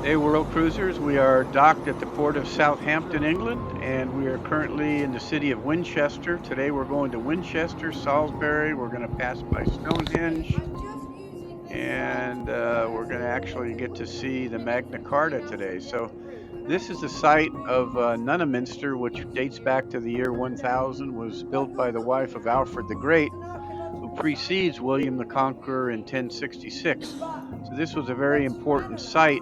Hey, World Cruisers, we are docked at the port of Southampton, England, and we are currently in the city of Winchester. Today we're going to Winchester, Salisbury, we're going to pass by Stonehenge, and we're going to actually get to see the Magna Carta today. So, this is the site of Nunaminster, which dates back to the year 1000, was built by the wife of Alfred the Great, who precedes William the Conqueror in 1066. So, this was a very important site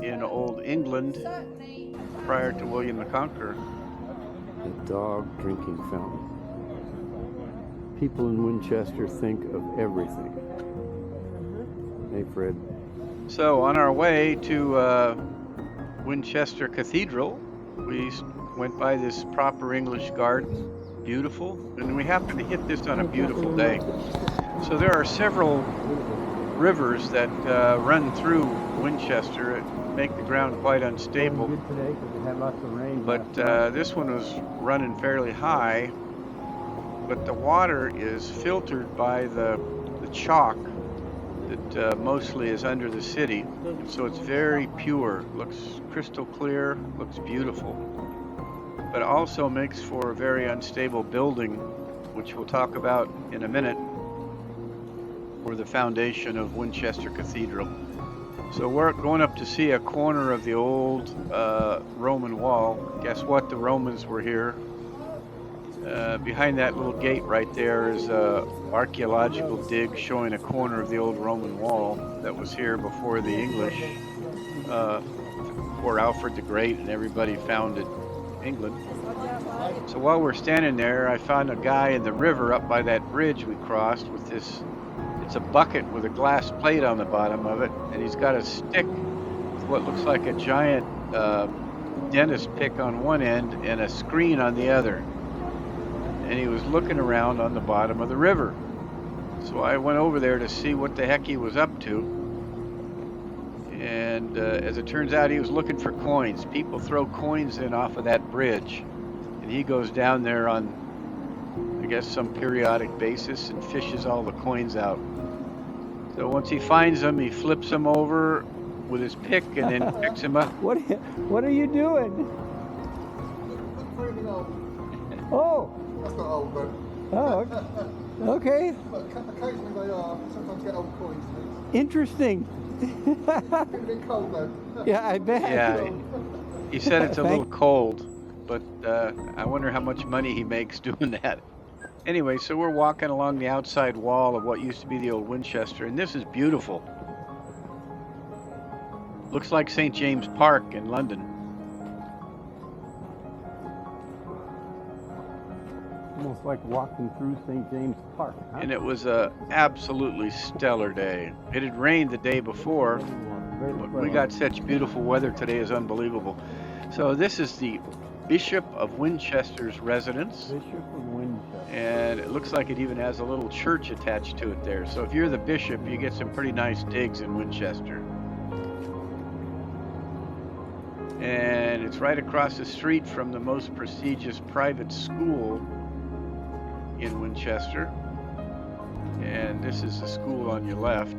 in Old England prior to William the Conqueror. A dog drinking fountain. People in Winchester think of everything. Hey, Fred. So on our way to Winchester Cathedral, we went by this proper English garden, beautiful, and we happened to hit this on a beautiful day. So there are several rivers that run through Winchester. It make the ground quite unstable, Good today because it had lots of rain but last night. this one was running fairly high. But the water is filtered by the chalk that mostly is under the city, and so it's very pure. Looks crystal clear, looks beautiful, but also makes for a very unstable building, which we'll talk about in a minute, for the foundation of Winchester Cathedral. So we're going up to see a corner of the old Roman wall. Guess what? The Romans were here. Behind that little gate right there is a archaeological dig showing a corner of the old Roman wall that was here before the English, uh, before Alfred the Great and everybody founded England. So while we're standing there, I found a guy in the river up by that bridge we crossed with this. It's a bucket with a glass plate on the bottom of it, and he's got a stick with what looks like a giant dentist pick on one end and a screen on the other. And he was looking around on the bottom of the river. So I went over there to see what the heck he was up to. And as it turns out, he was looking for coins. People throw coins in off of that bridge. And he goes down there on, I guess, some periodic basis and fishes all the coins out. So once he finds them, he flips them over with his pick and then picks them up. What are you doing? Oh, That's not old, but oh, okay. occasionally they are. Sometimes get old coins. Interesting. It's a bit cold though. Yeah, I bet. Yeah, he said it's a little Thank. cold, but I wonder how much money he makes doing that. Anyway, so we're walking along the outside wall of what used to be the old Winchester, and this is beautiful. Looks like St. James Park in London. Almost like walking through St. James Park. Huh? And it was a absolutely stellar day. It had rained the day before, but we got such beautiful weather today is unbelievable. So this is the Bishop of Winchester's residence, Bishop of Winchester. and it looks like it even has a little church attached to it there. So if you're the bishop, you get some pretty nice digs in Winchester. And it's right across the street from the most prestigious private school in Winchester. And this is the school on your left.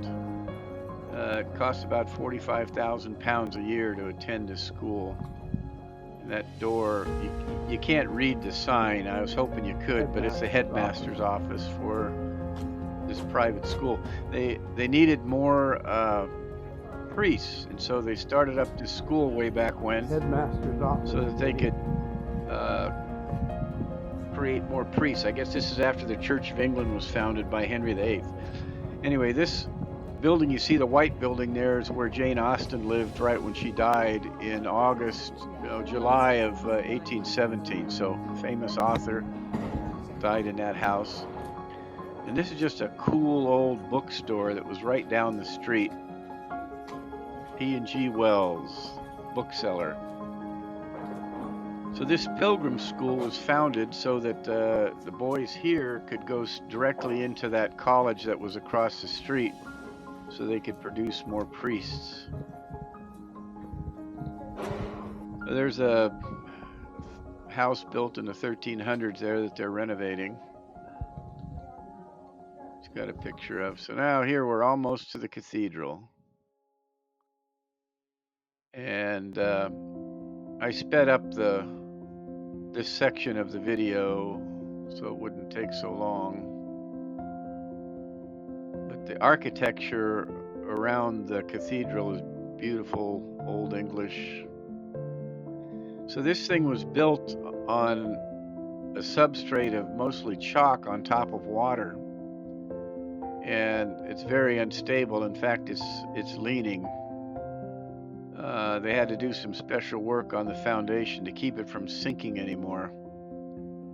It costs about £45,000 a year to attend this school. And that door, you can't read the sign. I was hoping you could, but it's the headmaster's office for this private school. They needed more priests, and so they started up this school way back when, Headmaster's office. so that they could uh, create more priests. I guess this is after the Church of England was founded by Henry VIII. Anyway, this building, you see the white building there, is where Jane Austen lived right when she died in July of 1817. So, famous author died in that house. And this is just a cool old bookstore that was right down the street. P&G Wells, bookseller. So this pilgrim school was founded so that the boys here could go directly into that college that was across the street, so they could produce more priests. There's a house built in the 1300s there that they're renovating. It's got a picture of. So now here we're almost to the cathedral. And I sped up this section of the video so it wouldn't take so long. But the architecture around the cathedral is beautiful, Old English. So this thing was built on a substrate of mostly chalk on top of water, and it's very unstable. In fact, it's leaning. They had to do some special work on the foundation to keep it from sinking anymore.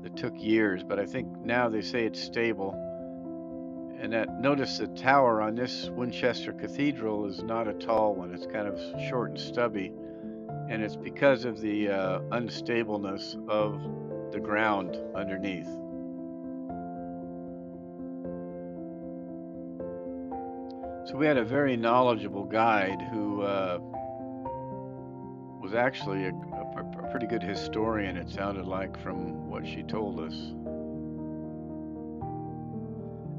It took years, but I think now they say it's stable. And notice the tower on this Winchester Cathedral is not a tall one. It's kind of short and stubby, and it's because of the unstableness of the ground underneath. So we had a very knowledgeable guide who was actually a pretty good historian, it sounded like, from what she told us.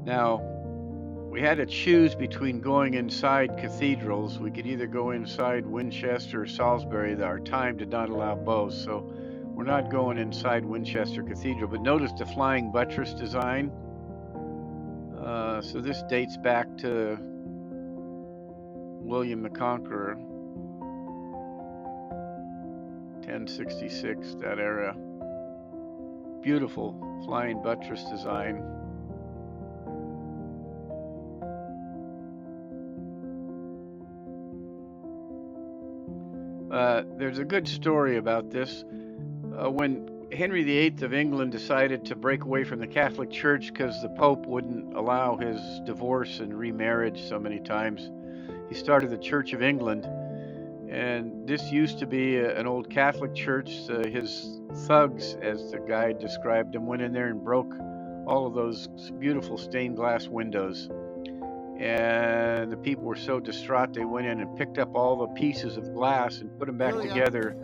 Now, we had to choose between going inside cathedrals. We could either go inside Winchester or Salisbury. Our time did not allow both, so we're not going inside Winchester Cathedral. But notice the flying buttress design. So this dates back to William the Conqueror, 1066, that era. Beautiful flying buttress design. There's a good story about this. When Henry VIII of England decided to break away from the Catholic Church because the Pope wouldn't allow his divorce and remarriage so many times, he started the Church of England. And this used to be an old Catholic church. His thugs, as the guide described them, went in there and broke all of those beautiful stained glass windows. And the people were so distraught they went in and picked up all the pieces of glass and put them back together.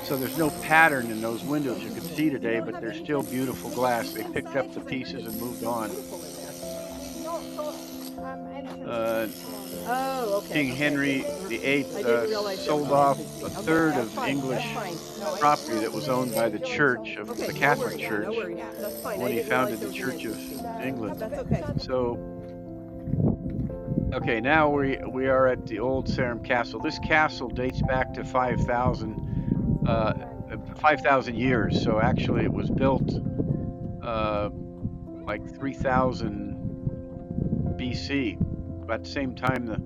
So there's no pattern in those windows you can see today, but they're still beautiful glass. They picked up the pieces and moved on. King Henry VIII sold off a third of English property that was owned by the Church of the Catholic Church when he founded the Church of England. So, okay, now we are at the old Sarum Castle. This castle dates back to 5,000 years. So actually, it was built like 3,000 BC. About the same time the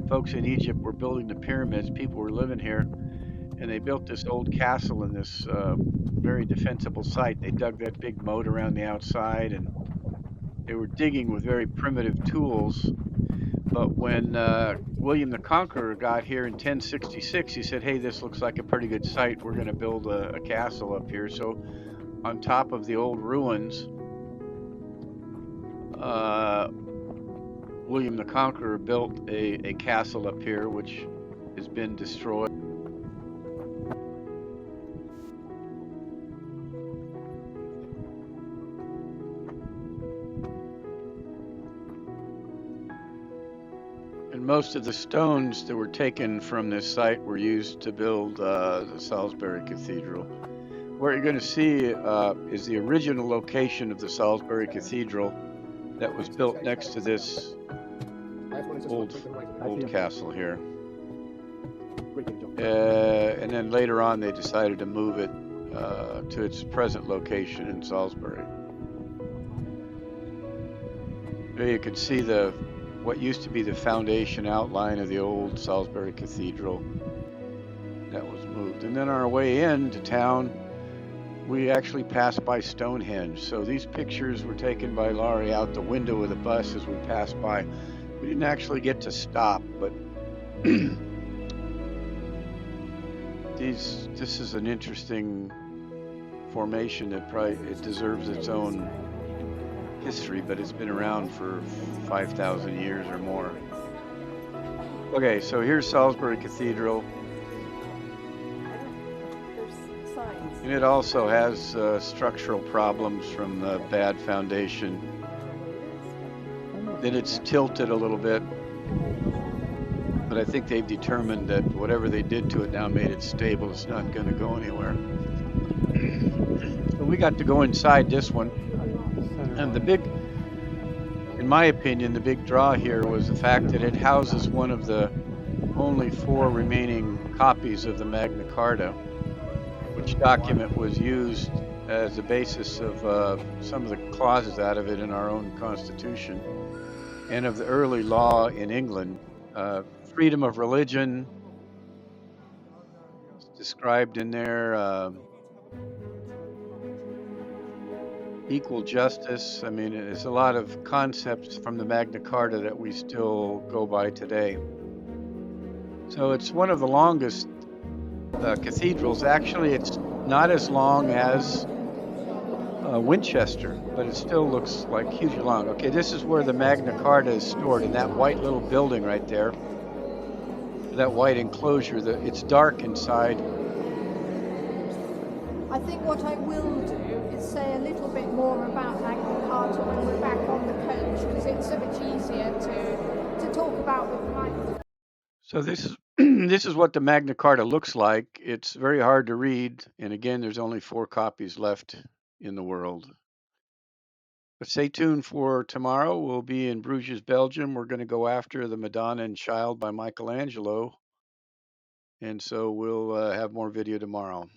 folks in Egypt were building the pyramids, people were living here, and they built this old castle in this very defensible site. They dug that big moat around the outside, and they were digging with very primitive tools. But when William the Conqueror got here in 1066, he said, hey, this looks like a pretty good site. We're going to build a castle up here. So on top of the old ruins, William the Conqueror built a castle up here, which has been destroyed. And most of the stones that were taken from this site were used to build the Salisbury Cathedral. What you're going to see is the original location of the Salisbury Cathedral that was built next to this old castle here. And then later on they decided to move it to its present location in Salisbury. There you can see what used to be the foundation outline of the old Salisbury Cathedral that was moved. And then on our way into town, we actually passed by Stonehenge. So these pictures were taken by Laurie out the window of the bus as we passed by. We didn't actually get to stop, but this is an interesting formation that it deserves its own history, but it's been around for 5,000 years or more. Okay, so here's Salisbury Cathedral. And it also has structural problems from the bad foundation. Then it's tilted a little bit. but I think they've determined that whatever they did to it now made it stable. It's not going to go anywhere. So we got to go inside this one. And in my opinion, the big draw here was the fact that it houses one of the only 4 remaining copies of the Magna Carta, which document was used as the basis of some of the clauses out of it in our own Constitution and of the early law in England. Freedom of religion is described in there, equal justice. I mean, there's a lot of concepts from the Magna Carta that we still go by today. So it's one of the longest cathedrals. Actually, it's not as long as Winchester, but it still looks like hugely long. Okay, this is where the Magna Carta is stored in that white little building right there, that white enclosure. It's dark inside. I think what I will do is say a little bit more about Magna Carta when we're back on the coach, because it's so much easier to talk about with the microphone. So this is this is what the Magna Carta looks like. It's very hard to read, and again, there's only 4 copies left in the world. But stay tuned for tomorrow. We'll be in Bruges, Belgium. We're going to go after the Madonna and Child by Michelangelo, and so we'll have more video tomorrow.